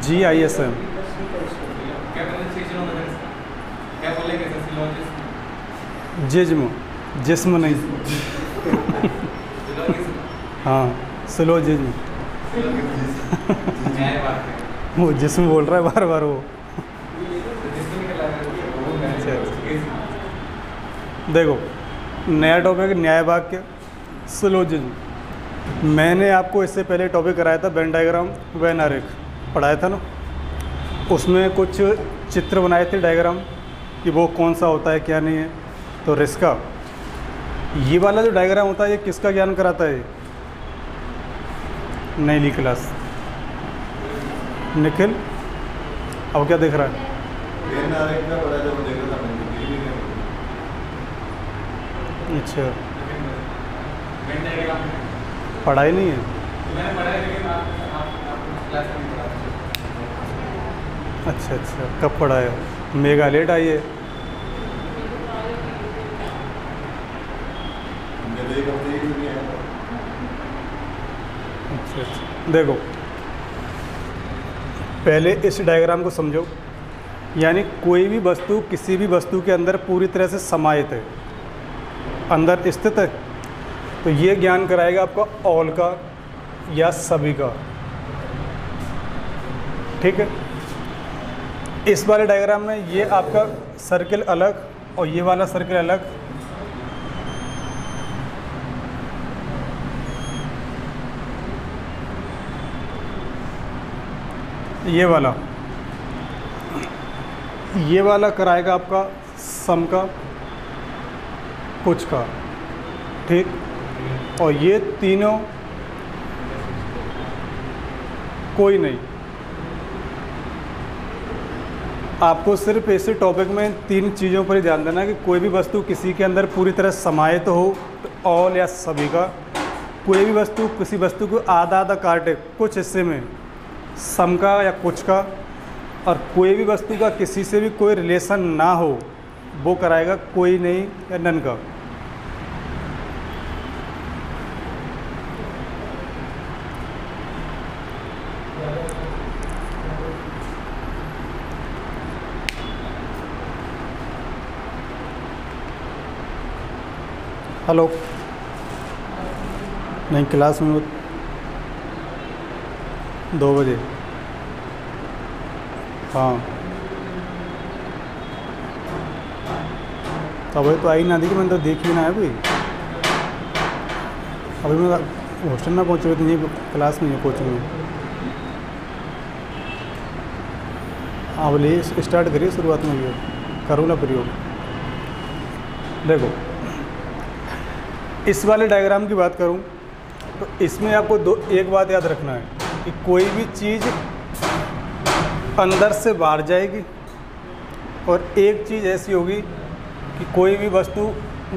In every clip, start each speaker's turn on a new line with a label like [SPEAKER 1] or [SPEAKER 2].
[SPEAKER 1] GISM। जिस्म, जिस्म नहीं। हाँ, सिलोजिज्म। वो जिस्म बोल रहा है बार बार वो। देखो, नया टॉपिक न्याय वाक्य, सिलोजिज्म। मैंने आपको इससे पहले टॉपिक कराया था वेन डायग्राम, वेन आरेख पढ़ाया था ना। उसमें कुछ चित्र बनाए थे डायग्राम कि वो कौन सा होता है क्या नहीं है। तो रिस्का, ये वाला जो डायग्राम होता है ये किसका ज्ञान कराता है? नई क्लास। निखिल, अब क्या देख रहा है? अच्छा, पढ़ाई नहीं है। अच्छा अच्छा, कब पढ़ा है? मेगा लेट आई है। अच्छा अच्छा, देखो पहले इस डायग्राम को समझो। यानी कोई भी वस्तु किसी भी वस्तु के अंदर पूरी तरह से समाहित है, अंदर स्थित है, तो ये ज्ञान कराएगा आपका ऑल का या सभी का। ठीक है। इस वाले डायग्राम में ये आपका सर्किल अलग और ये वाला सर्किल अलग। ये वाला कराएगा आपका सम का, कुछ का। ठीक। और ये तीनों कोई नहीं। आपको सिर्फ ऐसे टॉपिक में तीन चीज़ों पर ही ध्यान देना है कि कोई भी वस्तु किसी के अंदर पूरी तरह समाहित हो तो ऑल या सभी का। कोई भी वस्तु किसी वस्तु को आधा आधा काटे कुछ हिस्से में, सम का या कुछ का। और कोई भी वस्तु का किसी से भी कोई रिलेशन ना हो, वो कराएगा कोई नहीं या नन का। हेलो, नहीं क्लास में 2 बजे। हाँ, तो अभी तो आई ना थी कि मैंने तो देखी ना है अभी। अभी मैं हॉस्टल में पहुँचे हुए थे, नहीं क्लास में, कोचिंग में। हाँ बोलिए, स्टार्ट करिए। शुरुआत में ये करूँ ना प्रयोग। देखो, इस वाले डायग्राम की बात करूं तो इसमें आपको एक बात याद रखना है कि कोई भी चीज़ अंदर से बाहर जाएगी और एक चीज़ ऐसी होगी कि कोई भी वस्तु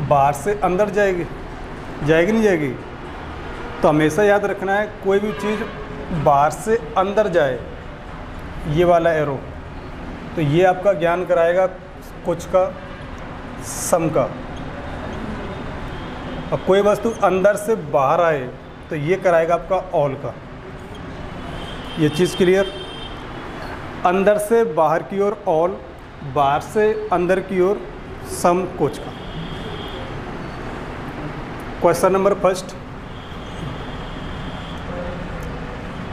[SPEAKER 1] बाहर से अंदर जाएगी। जाएगी नहीं जाएगी? तो हमेशा याद रखना है कोई भी चीज़ बाहर से अंदर जाए, ये वाला एरो। तो ये आपका ज्ञान कराएगा कुछ का, सम का। और कोई वस्तु अंदर से बाहर आए तो ये कराएगा आपका ऑल का। ये चीज़ क्लियर? अंदर से बाहर की ओर ऑल, बाहर से अंदर की ओर सम, कुछ का। क्वेश्चन नंबर फर्स्ट,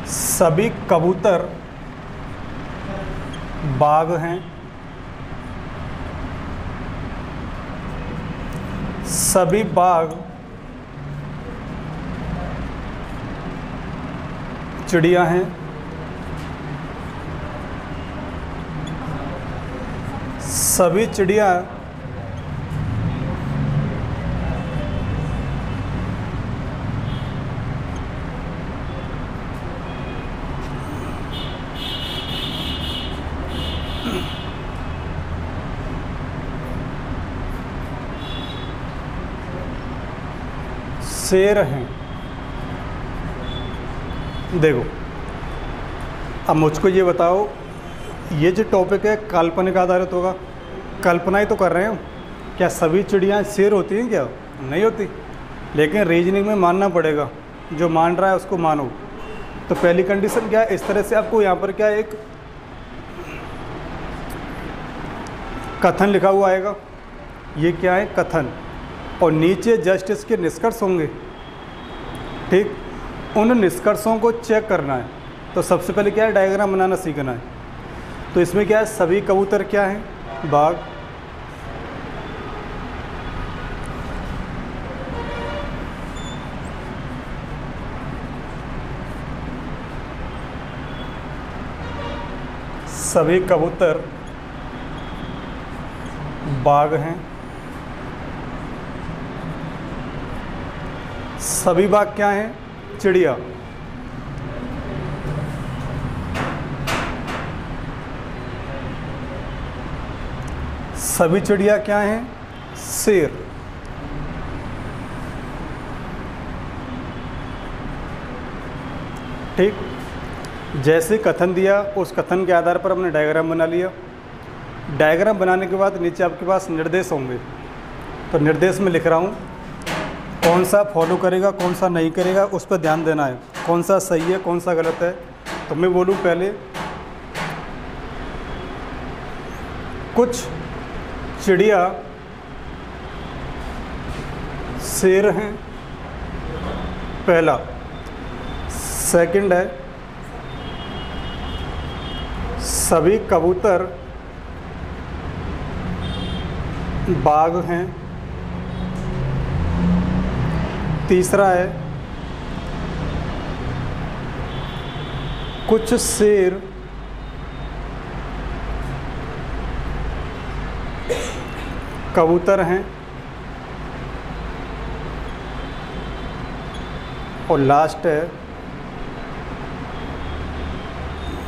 [SPEAKER 1] सभी कबूतर बाघ हैं। सभी बाघ चिड़िया हैं। सभी चिड़िया शेर हैं। देखो, अब मुझको ये बताओ, ये जो टॉपिक है काल्पनिक आधारित होगा। कल्पना ही तो कर रहे हो। क्या सभी चिड़ियाँ शेर होती हैं? क्या नहीं होती? लेकिन रीजनिंग में मानना पड़ेगा जो मान रहा है उसको मानो। तो पहली कंडीशन क्या है, इस तरह से आपको यहाँ पर क्या है, एक कथन लिखा हुआ आएगा, ये क्या है कथन, और नीचे जस्ट इसके निष्कर्ष होंगे। ठीक, उन निष्कर्षों को चेक करना है। तो सबसे पहले क्या है, डायग्राम बनाना सीखना है। तो इसमें क्या है, सभी कबूतर क्या हैं, बाघ। सभी कबूतर बाघ हैं। सभी बाघ क्या हैं, चिड़िया। सभी चिड़िया क्या हैं, शेर। ठीक, जैसे कथन दिया उस कथन के आधार पर हमने डायग्राम बना लिया। डायग्राम बनाने के बाद नीचे आपके पास निर्देश होंगे। तो निर्देश में लिख रहा हूँ, कौन सा फॉलो करेगा कौन सा नहीं करेगा उस पर ध्यान देना है, कौन सा सही है कौन सा गलत है। तो मैं बोलूँ पहले, कुछ चिड़िया शेर हैं, पहला। सेकंड है, सभी कबूतर बाघ हैं। तीसरा है, कुछ शेर कबूतर हैं। और लास्ट है,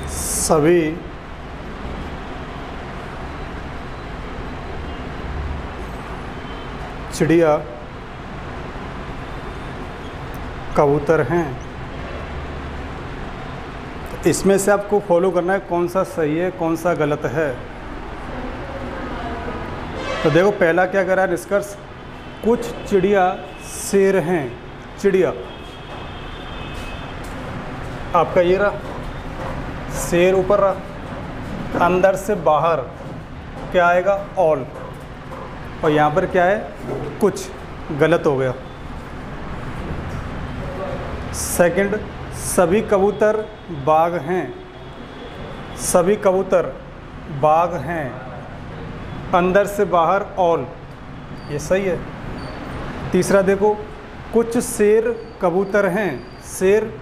[SPEAKER 1] सभी चिड़िया कबूतर हैं। इसमें से आपको फॉलो करना है कौन सा सही है कौन सा गलत है। तो देखो पहला क्या करा है निष्कर्ष, कुछ चिड़िया शेर हैं। चिड़िया आपका ये रहा, शेर ऊपर रहा, अंदर से बाहर क्या आएगा, ऑल। और यहाँ पर क्या है, कुछ, गलत हो गया। सेकंड, सभी कबूतर बाघ हैं। सभी कबूतर बाघ हैं, अंदर से बाहर ऑल, ये सही है। तीसरा देखो, कुछ शेर कबूतर हैं। शेर,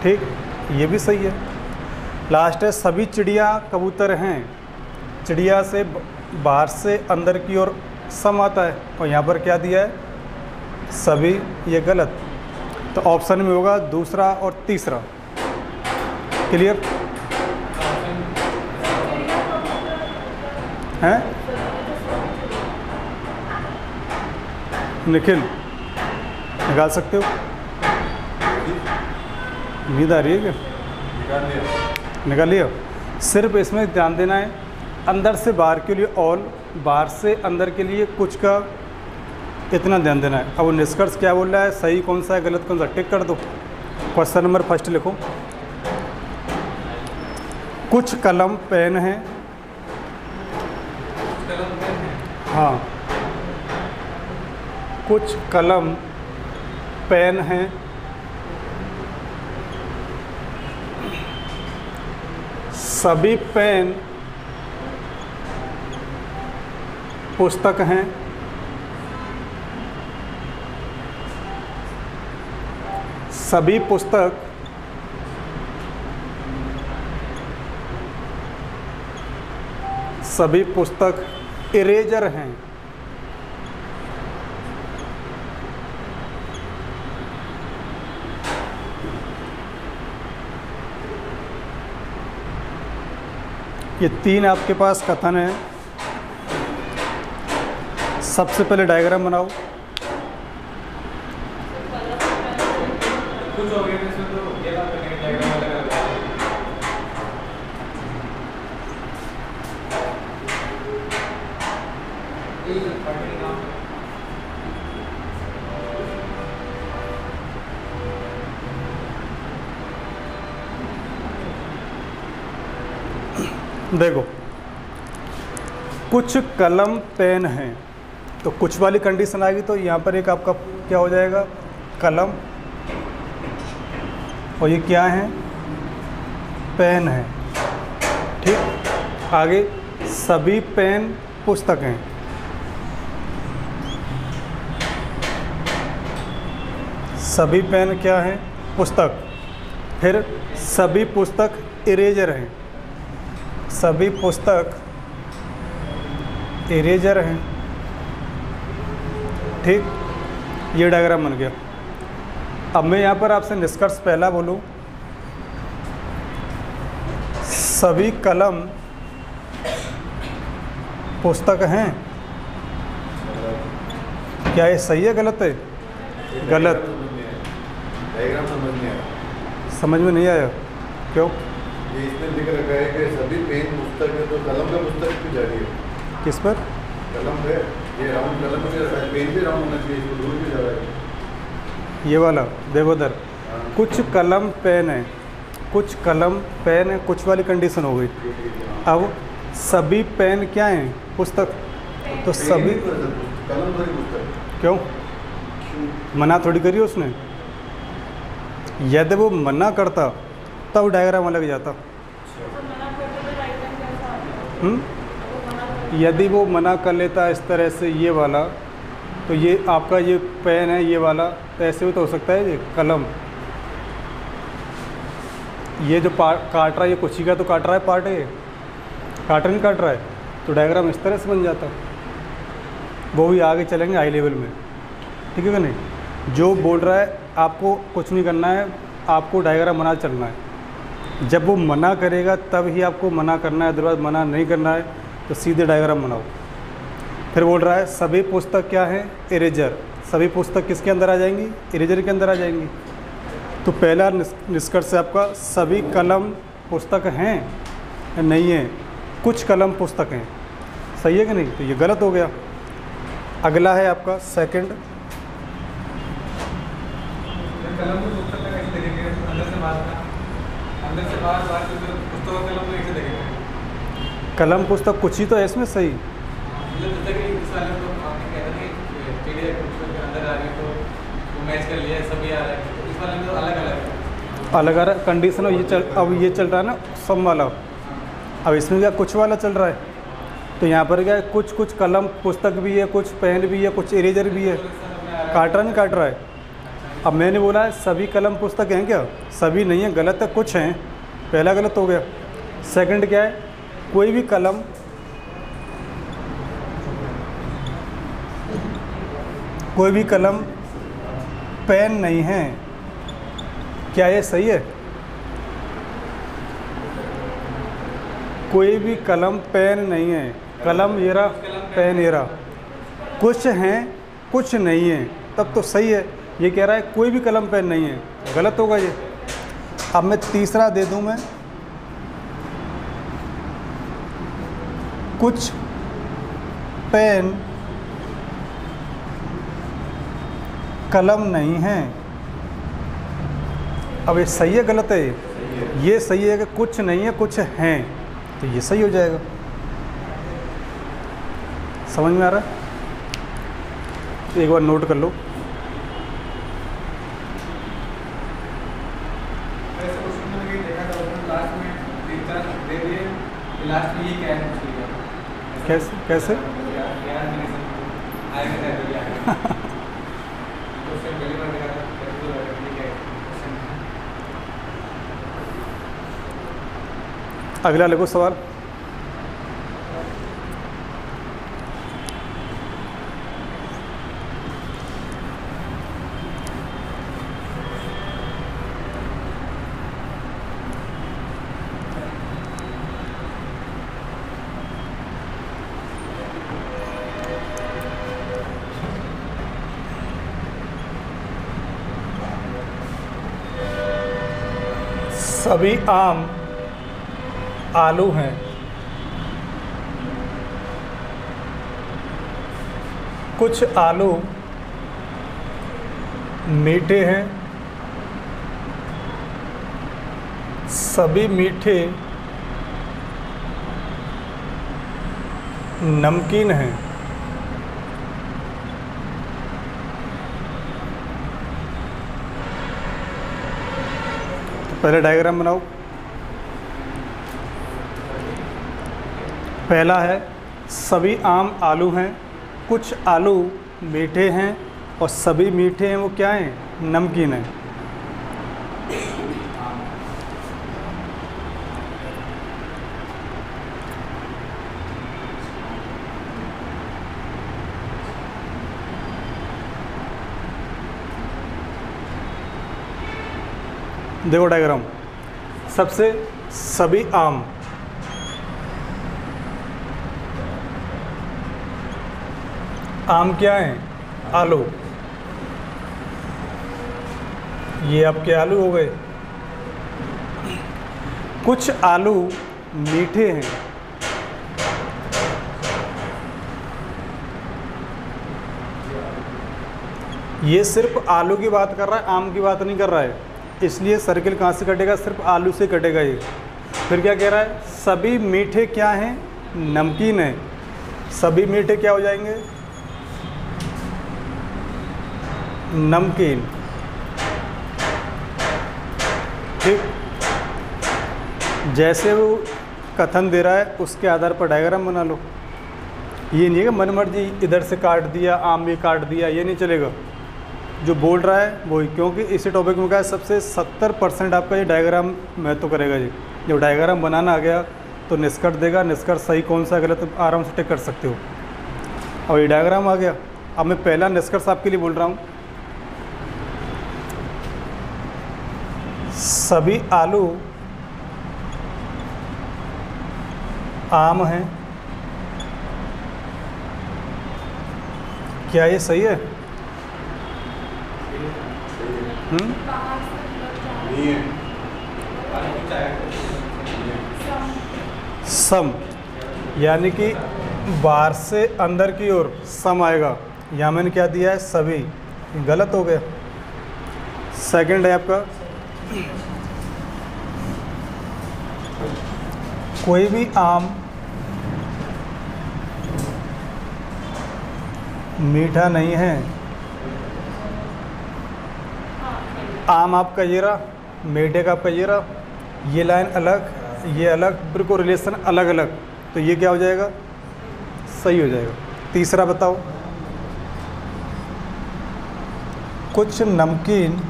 [SPEAKER 1] ठीक, ये भी सही है। लास्ट है, सभी चिड़िया कबूतर हैं। चिड़िया से बाहर से अंदर की ओर सम आता है, और यहाँ पर क्या दिया है, सभी, ये गलत। तो ऑप्शन में होगा दूसरा और तीसरा। क्लियर हैं? निखिल निकाल सकते हो? नींद आ रही है क्या? निकाल लिया। सिर्फ इसमें ध्यान देना है, अंदर से बाहर के लिए ऑल, बाहर से अंदर के लिए कुछ का, इतना ध्यान देना है। अब वो निष्कर्ष क्या बोल रहा है, सही कौन सा है गलत कौन सा, टिक कर दो। क्वेश्चन नंबर फर्स्ट लिखो, कुछ कलम पेन है। हाँ, कुछ कलम पेन हैं। सभी पेन पुस्तक हैं। सभी पुस्तक इरेजर हैं। ये तीन आपके पास कथन है। सबसे पहले डायग्राम बनाओ। कुछ हो गया इसमें, तो ये बात करेंगे डायग्राम अलग अलग। देखो, कुछ कलम पेन हैं, तो कुछ वाली कंडीशन आएगी तो यहाँ पर एक आपका क्या हो जाएगा, कलम, और ये क्या है, पेन है। ठीक, आगे सभी पेन पुस्तक हैं। सभी पेन क्या है, पुस्तक। फिर सभी पुस्तक इरेजर हैं। सभी पुस्तक इरेजर हैं। ठीक, ये डायग्राम बन गया। अब मैं यहाँ पर आपसे निष्कर्ष पहला बोलूँ, सभी कलम पुस्तक हैं। क्या ये सही है, गलत है? गलत।
[SPEAKER 2] डायग्राम
[SPEAKER 1] समझ में नहीं आया, क्यों?
[SPEAKER 2] ये इसमें लिख रखा है कि सभी पेन पुस्तक है, तो कलम का पुस्तक क्यों जा रही है?
[SPEAKER 1] किस पर?
[SPEAKER 2] कलम है, ये राउंड कलम पे रखा है, पेन भी राउंड होना चाहिए, इसको दूर भी जा रहा है।
[SPEAKER 1] ये वाला देवोदर, कुछ कलम पेन है, कुछ कलम पेन है, कुछ वाली कंडीशन हो गई। अब सभी पेन क्या हैं, पुस्तक। तो सभी
[SPEAKER 2] कलम भरी पुस्तक
[SPEAKER 1] क्यों? मना थोड़ी करी उसने। यदि वो मना करता तब डायग्राम अलग जाता। यदि वो मना कर लेता इस तरह से, ये वाला, तो ये आपका ये पेन है, ये वाला, तो ऐसे भी तो हो सकता है। ये कलम, ये जो काट रहा है, ये कुछ ही का तो काट रहा है, पार्ट है, ये काट नहीं काट रहा है, तो डायग्राम इस तरह से बन जाता। वो भी आगे चलेंगे हाई लेवल में, ठीक है कि नहीं? जो बोल रहा है आपको कुछ नहीं करना है, आपको डायग्राम बना चलना है। जब वो मना करेगा तब ही आपको मना करना है, अदरवाइज मना नहीं करना है तो सीधे डायग्राम बनाओ। फिर बोल रहा है सभी पुस्तक क्या है, इरेजर। सभी पुस्तक किसके अंदर आ जाएंगी, इरेजर के अंदर आ जाएंगी। तो पहला निष्कर्ष है आपका, सभी कलम पुस्तक हैं या नहीं है, कुछ कलम पुस्तक हैं। सही है कि नहीं? तो ये गलत हो गया। अगला है आपका सेकंड,
[SPEAKER 3] कलम को पुस्तक का कैसे देखेंगे, अंदर से बाहर पुस्तक और कलम को कैसे देखेंगे?
[SPEAKER 1] कलम पुस्तक कुछ ही तो है इसमें, सही।
[SPEAKER 3] मतलब जैसे कि इस वाले तो आपने कह रहा कि पीडीएफ पुस्तक के अंदर आ रही है तो वो मैच कर लिया, सभी आ रहा है, तो इस वाले में तो अलग अलग
[SPEAKER 1] आ रहा कंडीशन। अब ये चल रहा है ना सम वाला, अब इसमें क्या कुछ वाला चल रहा है, तो यहाँ पर क्या है, कुछ कलम पुस्तक भी है, कुछ पेन भी है, कुछ इरेजर भी है। काट रहा नहीं काट रहा है। अब मैंने बोला है सभी कलम पुस्तक हैं, क्या सभी नहीं है, गलत है, कुछ हैं। पहला गलत हो गया। सेकंड क्या है, कोई भी कलम पेन नहीं है। क्या ये सही है? कोई भी कलम पेन नहीं है। कलम ये रहा, पेन ये रहा। कुछ हैं कुछ नहीं है, तब तो सही है। ये कह रहा है कोई भी कलम पेन नहीं है, गलत होगा ये। अब मैं तीसरा दे दूं, मैं कुछ पेन कलम नहीं है। अब ये सही है गलत है? ये सही है कि कुछ नहीं है कुछ हैं, तो ये सही हो जाएगा। समझ में आ रहा है? तो एक बार नोट कर लो।
[SPEAKER 3] लास्ट में ये क्या है?
[SPEAKER 1] कैसे कैसे? अगला लिखो सवाल। सभी आम आलू हैं। कुछ आलू मीठे हैं। सभी मीठे नमकीन हैं। तो पहले डायग्राम बनाओ। पहला है सभी आम आलू हैं, कुछ आलू मीठे हैं और सभी मीठे हैं वो क्या हैं? नमकीन हैं। देखो डायग्राम, सबसे सभी आम, आम क्या हैं? आलू। ये आपके आलू हो गए। कुछ आलू मीठे हैं, ये सिर्फ आलू की बात कर रहा है, आम की बात नहीं कर रहा है, इसलिए सर्किल कहाँ से कटेगा? सिर्फ आलू से कटेगा ये। फिर क्या कह रहा है? सभी मीठे क्या हैं? नमकीन हैं। सभी मीठे क्या हो जाएंगे? नमकीन। ठीक, जैसे वो कथन दे रहा है उसके आधार पर डायग्राम बना लो। ये नहीं है कि मन मर्जी इधर से काट दिया, आम भी काट दिया, ये नहीं चलेगा। जो बोल रहा है वही, क्योंकि इसी टॉपिक में क्या है, सबसे 70% आपका ये डायग्राम महत्व करेगा जी। जब डायग्राम बनाना आ गया तो निष्कर्ष देगा, निष्कर्ष सही कौन सा गलत तो आराम से टिक कर सकते हो। और ये डायग्राम आ गया। अब मैं पहला निष्कर्ष आपके लिए बोल रहा हूँ, सभी आलू आम हैं। क्या ये सही है?
[SPEAKER 2] नहीं है।
[SPEAKER 1] सम, यानी कि बाहर से अंदर की ओर सम आएगा। यहाँ मैंने क्या दिया है? सभी। गलत हो गया। सेकंड है आपका, कोई भी आम मीठा नहीं है। आम आपका ये रहा, मीठे का आपका ये रहा। ये लाइन अलग, ये अलग, बिल्कुल रिलेशन अलग अलग, तो ये क्या हो जाएगा? सही हो जाएगा। तीसरा बताओ, कुछ नमकीन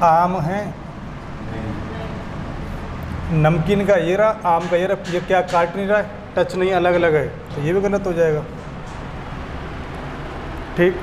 [SPEAKER 1] आम हैं। नमकीन का ये रहा, आम का ये रहा, ये क्या काट नहीं रहा है, टच नहीं, अलग अलग है, तो ये भी गलत हो जाएगा। ठीक।